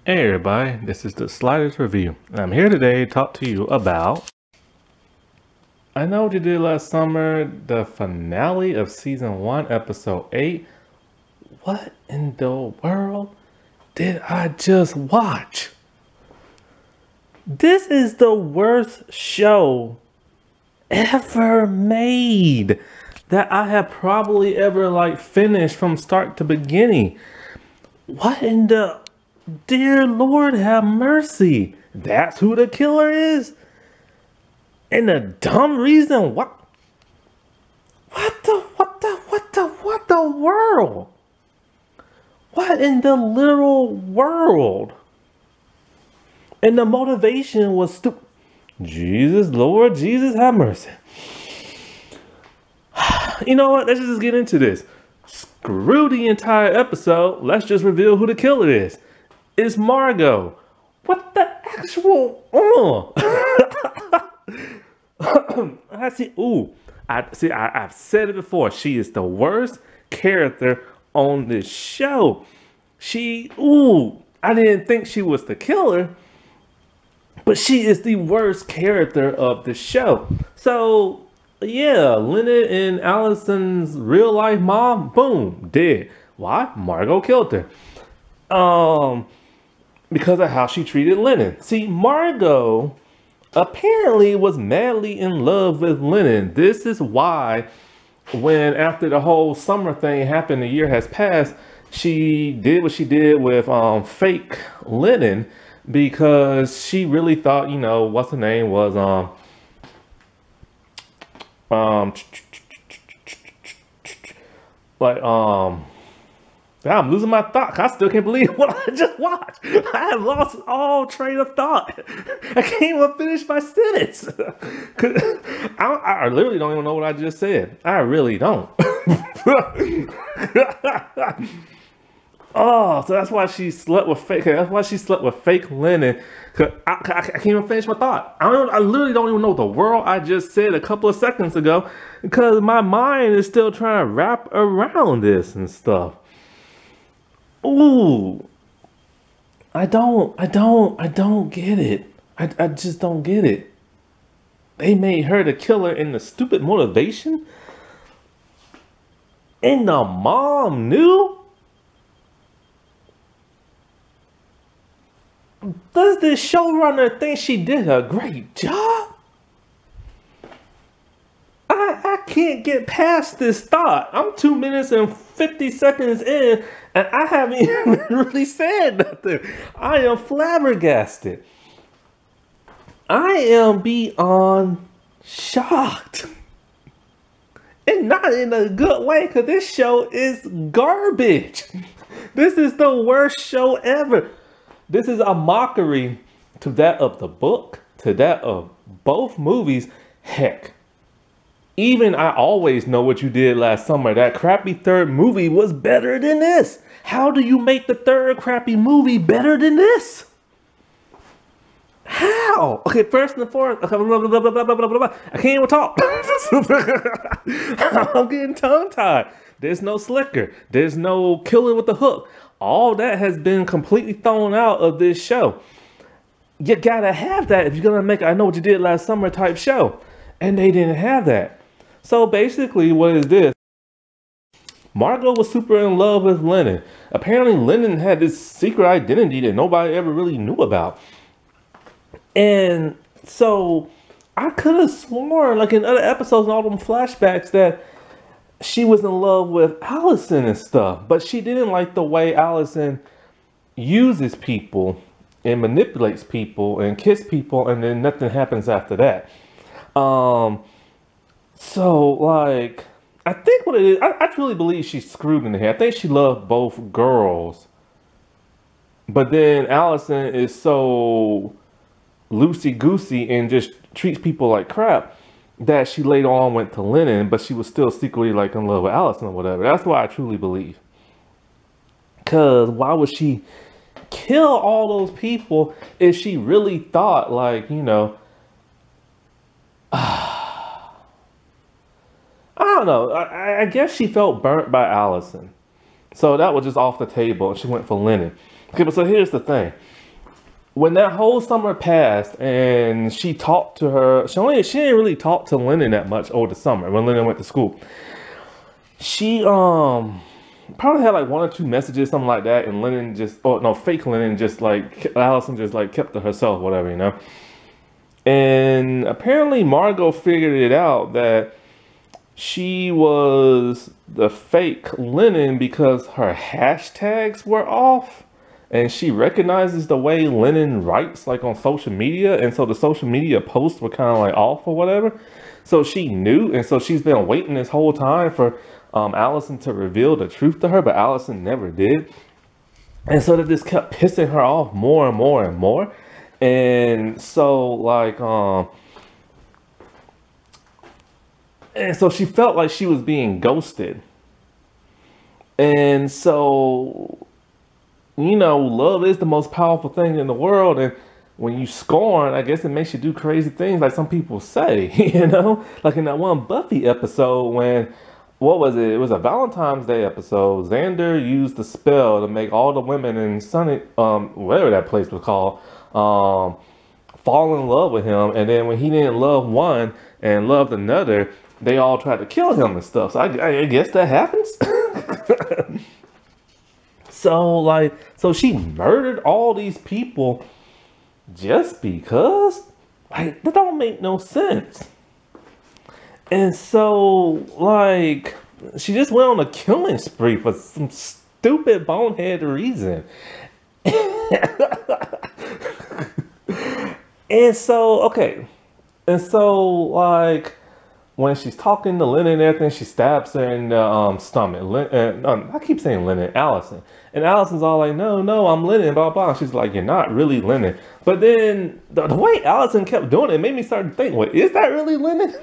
Hey everybody, this is the Sliders Review, and I'm here today to talk to you about I Know What You Did Last Summer, the finale of Season 1, Episode 8. What in the world did I just watch? This is the worst show ever made that I have probably ever finished from start to beginning. What in the dear Lord have mercy? That's who the killer is? And the dumb reason what the world? What in the literal world? And the motivation was stupid. Jesus, Lord, Jesus have mercy. You know what? Let's just get into this. Screw the entire episode. Let's just reveal who the killer is. It's Margot. What the actual? I've said it before. She is the worst character on this show. I didn't think she was the killer, but she is the worst character of the show. So yeah, Leonard and Allison's real life mom, boom, dead. Why? Margot killed her. Because of how she treated Lennon. See, Margot apparently was madly in love with Lennon. This is why when after the whole summer thing happened, a year has passed, she did what she did with fake Lennon, because she really thought, you know, what's her name was I'm losing my thought. I still can't believe what I just watched. I have lost all train of thought. I can't even finish my sentence. I literally don't even know what I just said. I really don't. Oh, so that's why she slept with fake. That's why she slept with fake Lennon. I can't even finish my thought. I literally don't even know the world I just said a couple of seconds ago, because my mind is still trying to wrap around this and stuff. Ooh, I don't get it. I just don't get it. They made her the killer in the stupid motivation, and the mom knew. Does this showrunner think she did a great job? I can't get past this thought. I'm 2 minutes and 50 seconds in, and I haven't even really said nothing. I am flabbergasted. I am beyond shocked. And not in a good way, because this show is garbage. This is the worst show ever. This is a mockery to that of the book, to that of both movies. Heck, even I Always Know What You Did Last Summer, that crappy third movie was better than this. How do you make the third crappy movie better than this? How? Okay, first and foremost, I can't even talk. I'm getting tongue-tied. There's no slicker. There's no killer with the hook. All that has been completely thrown out of this show. You gotta have that if you're gonna make I Know What You Did Last Summer type show. And they didn't have that. So basically, what is this? Margot was super in love with Lennon. Apparently, Lennon had this secret identity that nobody ever really knew about. And so I could have sworn, like in other episodes and all them flashbacks, that she was in love with Allison and stuff, but she didn't like the way Allison uses people and manipulates people and kiss people, and then nothing happens after that. So like, I think what it is, I truly believe she's screwed in the head. I think she loved both girls, but then Allison is so loosey-goosey and just treats people like crap that she later on went to Lennon, but she was still secretly like in love with Allison or whatever. That's what I truly believe. Because why would she kill all those people if she really thought, like, you know, I don't know. I guess she felt burnt by Allison. So that was just off the table, and she went for Lennon. Okay, but so here's the thing. When that whole summer passed and she talked to her, she didn't really talk to Lennon that much over the summer when Lennon went to school. She probably had like 1 or 2 messages, something like that, and Lennon just, oh no, fake Lennon, just like Allison just like kept to herself, whatever, you know. And apparently Margot figured it out that she was the fake Lennon because her hashtags were off. And she recognizes the way Lennon writes, like on social media. And so the social media posts were kind of like off or whatever. So she knew. And so she's been waiting this whole time for Allison to reveal the truth to her. But Allison never did. And so that just kept pissing her off more and more and more. And so like, and so she felt like she was being ghosted. And so, you know, love is the most powerful thing in the world. And when you scorn, I guess it makes you do crazy things, like some people say, you know? Like in that one Buffy episode when, what was it? It was a Valentine's Day episode. Xander used the spell to make all the women in Sunny, whatever that place was called, fall in love with him. And then when he didn't love one and loved another, they all tried to kill him and stuff. So I guess that happens. So she murdered all these people just because? Like, that don't make no sense. And so, like, she just went on a killing spree for some stupid bonehead reason. And so, okay. And so, like, when she's talking to Lennon and everything, she stabs her in the stomach. I keep saying Lennon, Allison. And Allison's all like, no, I'm Lennon, blah, blah. She's like, you're not really Lennon. But then the way Allison kept doing it made me start to think, well, is that really Lennon?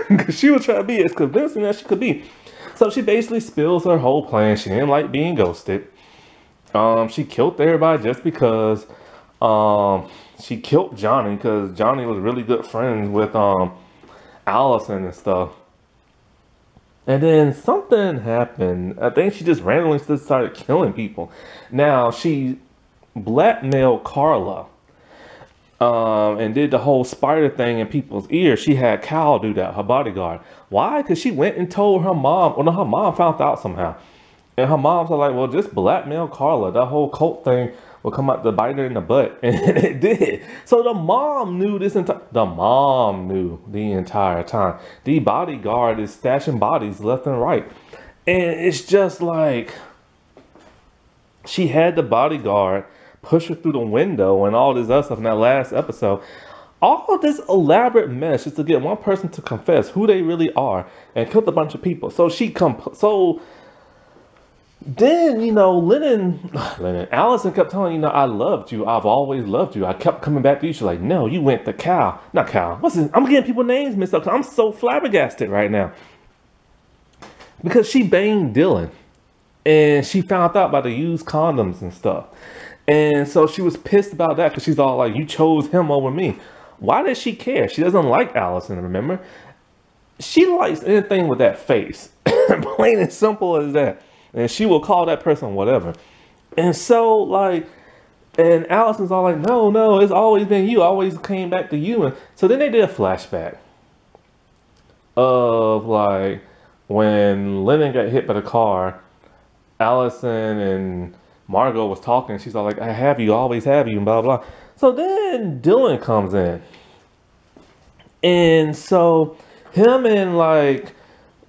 Because she was trying to be as convincing as she could be. So she basically spills her whole plan. She didn't like being ghosted. She killed everybody just because she killed Johnny, because Johnny was really good friends with Allison and stuff. And then something happened. I think she just randomly just started killing people. Now, she blackmailed Carla and did the whole spider thing in people's ears. She had Cal do that, her bodyguard. Why? Because she went and told her mom. Well, no, her mom found out somehow. And her mom's like, well, just blackmail Carla. That whole cult thing will come out to bite her in the butt. And it did. So the mom knew the entire time. The bodyguard is stashing bodies left and right. And it's just like, she had the bodyguard push her through the window and all this other stuff in that last episode. All of this elaborate mess just to get one person to confess who they really are and killed a bunch of people. So then, you know, Allison kept telling, you know, I loved you. I've always loved you. I kept coming back to you. She's like, no, you went to Cal. Not Cal. What's his? I'm getting people's names mixed up because I'm so flabbergasted right now. Because she banged Dylan. And she found out about the used condoms and stuff. And so she was pissed about that because she's all like, you chose him over me. Why does she care? She doesn't like Allison, remember? She likes anything with that face. Plain and simple as that. And she will call that person whatever. And so, like, and Allison's all like, no, it's always been you. I always came back to you. And so then they did a flashback of, like, when Lennon got hit by the car, Allison and Margot was talking. She's all like, I have you, always have you, and blah, blah. So then Dylan comes in. And so him and, like,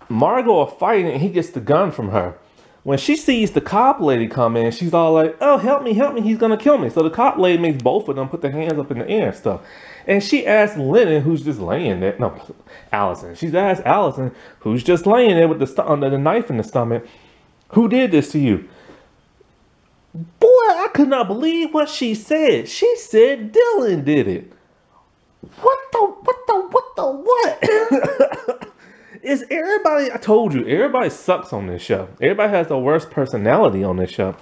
Margot are fighting, and he gets the gun from her. When she sees the cop lady come in, she's all like, oh, help me, he's gonna kill me. So the cop lady makes both of them put their hands up in the air and stuff. And she asks Lennon, who's just laying there, no, Allison. She's asked Allison, who's just laying there with the knife in the stomach, who did this to you? Boy, I could not believe what she said. She said Dylan did it. What? Is everybody, I told you, everybody sucks on this show. Everybody has the worst personality on this show.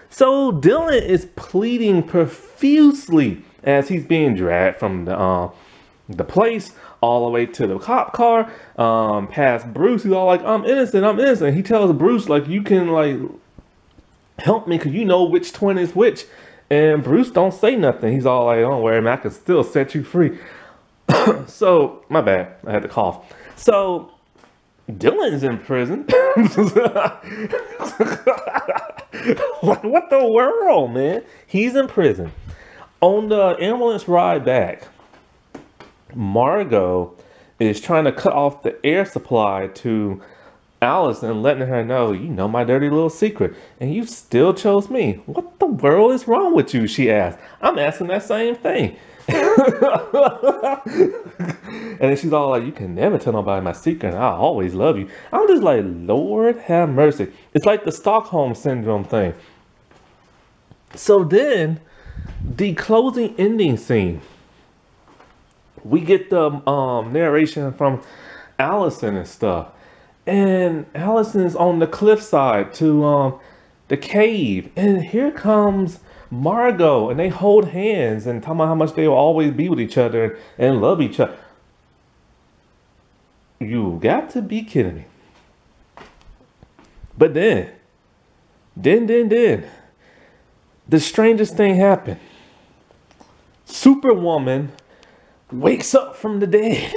So Dylan is pleading profusely as he's being dragged from the the place, all the way to the cop car, past Bruce. He's all like, I'm innocent, I'm innocent. He tells Bruce, like, you can, like, help me because you know which twin is which. And Bruce don't say nothing. He's all like, don't worry, man, I can still set you free. So, my bad, I had to cough. So, Dylan's in prison. Like, what the world, man? He's in prison. On the ambulance ride back, Margot is trying to cut off the air supply to Allison, letting her know, you know my dirty little secret, and you still chose me. What the world is wrong with you? She asked. I'm asking that same thing. And then she's all like, you can never tell nobody my secret, and I always love you. I'm just like, Lord have mercy. It's like the Stockholm Syndrome thing. So then, the closing ending scene, we get the narration from Allison and stuff. And Allison's on the cliffside to the cave. And here comes Margot, and they hold hands and talk about how much they will always be with each other and love each other. You got to be kidding me. But then, the strangest thing happened. Superwoman wakes up from the dead.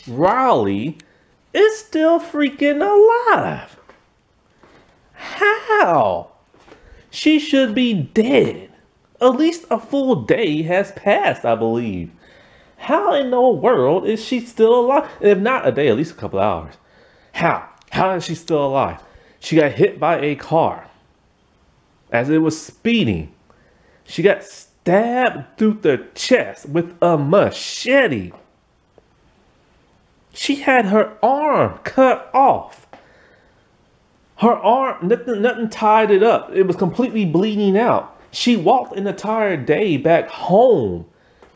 Riley is still freaking alive. How? She should be dead. At least a full day has passed, I believe. How in the world is she still alive? If not a day, at least a couple hours. How? How is she still alive? She got hit by a car as it was speeding. She got stabbed through the chest with a machete. She had her arm cut off. Her arm, nothing tied it up. It was completely bleeding out. She walked an entire day back home,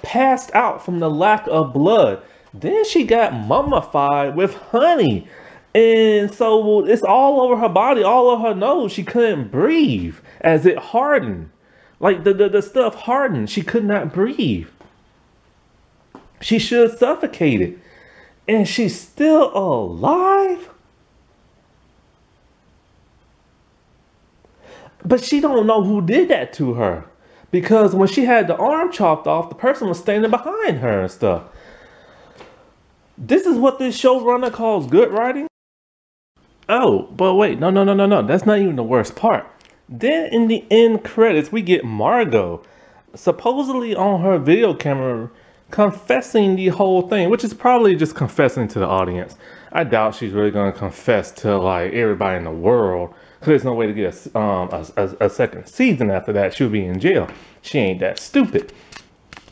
passed out from the lack of blood. Then she got mummified with honey. And so it's all over her body, all over her nose. She couldn't breathe as it hardened. Like the stuff hardened. She could not breathe. She should have suffocated. And she's still alive? But she don't know who did that to her. Because when she had the arm chopped off, the person was standing behind her and stuff. This is what this showrunner calls good writing? Oh, but wait, no. That's not even the worst part. Then in the end credits, we get Margot supposedly on her video camera confessing the whole thing, which is probably just confessing to the audience. I doubt she's really going to confess to like everybody in the world, because there's no way to get a second season after that. She'll be in jail. She ain't that stupid.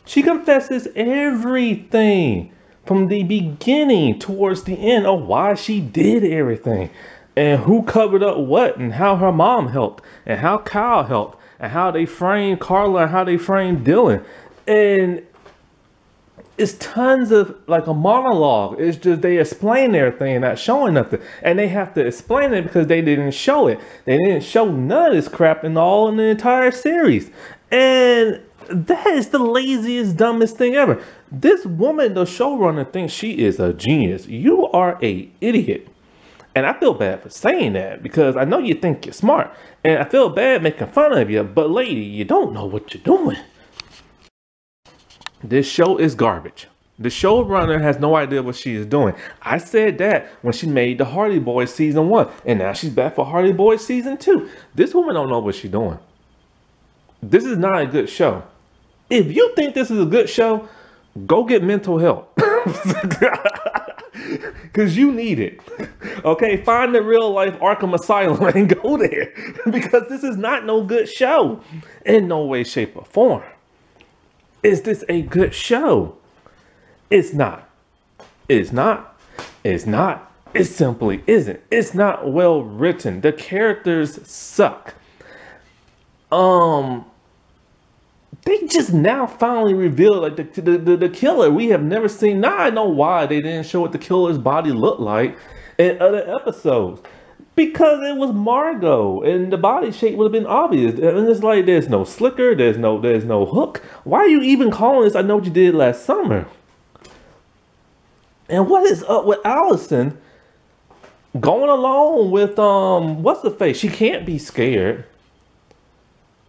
She confesses everything from the beginning towards the end of why she did everything, and who covered up what, and how her mom helped, and how Kyle helped, and how they framed Carla, and how they framed Dylan. And it's tons of like a monologue. It's just they explain everything, not showing nothing. And they have to explain it because they didn't show it. They didn't show none of this crap in the entire series. And that is the laziest, dumbest thing ever. This woman, the showrunner, thinks she is a genius. You are a idiot. And I feel bad for saying that because I know you think you're smart. And I feel bad making fun of you. But lady, you don't know what you're doing. This show is garbage. The showrunner has no idea what she is doing. I said that when she made the Hardy Boys season 1. And now she's back for Hardy Boys season 2. This woman don't know what she's doing. This is not a good show. If you think this is a good show, go get mental help. Because you need it. Okay, find the real life Arkham Asylum and go there. Because this is not no good show. In no way, shape, or form. Is this a good show? It's not. It's not. It's not. It simply isn't. It's not well written. The characters suck. They just now finally revealed like the killer. We have never seen. Now I know why they didn't show what the killer's body looked like in other episodes. Because it was Margot, and the body shape would have been obvious. And it's like there's no slicker, there's no hook. Why are you even calling this I Know What You Did Last Summer? And what is up with Allison going along with what's the face? She can't be scared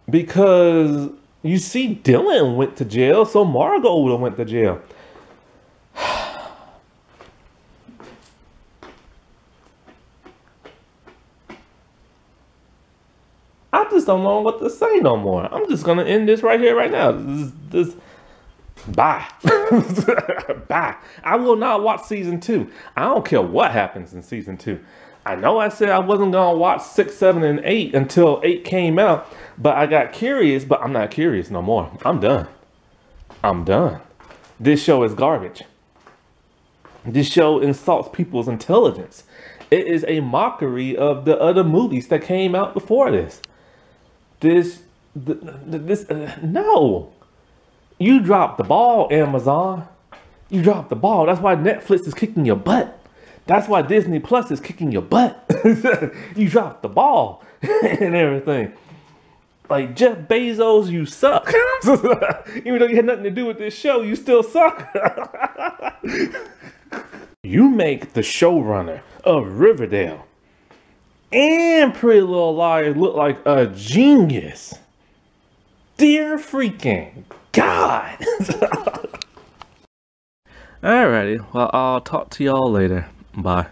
because you see Dylan went to jail, so Margot would have went to jail. I just don't know what to say no more. I'm just gonna end this right here, right now. Bye. Bye. I will not watch season 2. I don't care what happens in season 2. I know I said I wasn't gonna watch 6, 7, and 8 until 8 came out, but I got curious, but I'm not curious no more. I'm done. I'm done. This show is garbage. This show insults people's intelligence. It is a mockery of the other movies that came out before this. No. You dropped the ball, Amazon. You dropped the ball. That's why Netflix is kicking your butt. That's why Disney Plus is kicking your butt. You dropped the ball and everything. Like Jeff Bezos, you suck. Even though you had nothing to do with this show, you still suck. You make the showrunner of Riverdale and Pretty Little Liars look like a genius. Dear freaking God. Alrighty, well, I'll talk to y'all later. Bye.